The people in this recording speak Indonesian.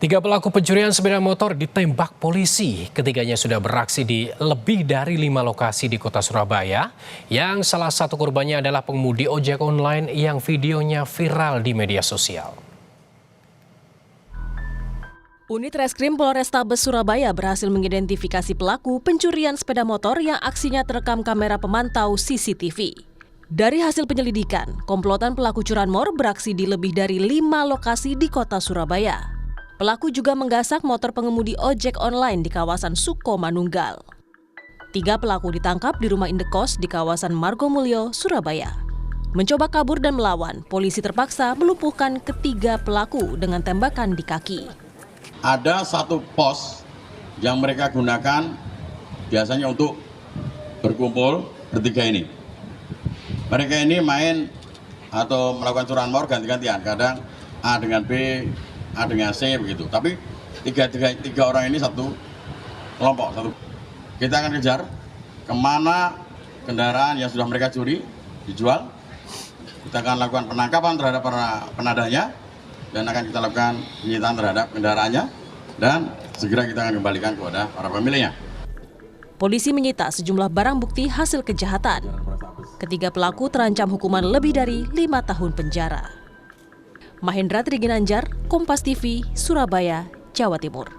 Tiga pelaku pencurian sepeda motor ditembak polisi. Ketiganya sudah beraksi di lebih dari 5 lokasi di kota Surabaya, yang salah satu korbannya adalah pengemudi ojek online yang videonya viral di media sosial. Unit Reskrim Polrestabes Surabaya berhasil mengidentifikasi pelaku pencurian sepeda motor yang aksinya terekam kamera pemantau CCTV. Dari hasil penyelidikan, komplotan pelaku curanmor beraksi di lebih dari 5 lokasi di kota Surabaya. Pelaku juga menggasak motor pengemudi ojek online di kawasan Sukomanunggal. 3 pelaku ditangkap di rumah indekos di kawasan Margomulyo, Surabaya. Mencoba kabur dan melawan, polisi terpaksa melumpuhkan ketiga pelaku dengan tembakan di kaki. Ada satu pos yang mereka gunakan biasanya untuk berkumpul bertiga ini. Mereka ini main atau melakukan curanmor ganti-gantian, kadang A dengan B, A dengan C begitu. Tapi tiga orang ini satu kelompok. Kita akan kejar kemana kendaraan yang sudah mereka curi dijual. Kita akan lakukan penangkapan terhadap para penadanya dan akan kita lakukan penyitaan terhadap kendaraannya dan segera kita akan kembalikan kepada para pemiliknya. Polisi menyita sejumlah barang bukti hasil kejahatan. Ketiga pelaku terancam hukuman lebih dari 5 tahun penjara. Mahendra Triginanjar, Kompas TV, Surabaya, Jawa Timur.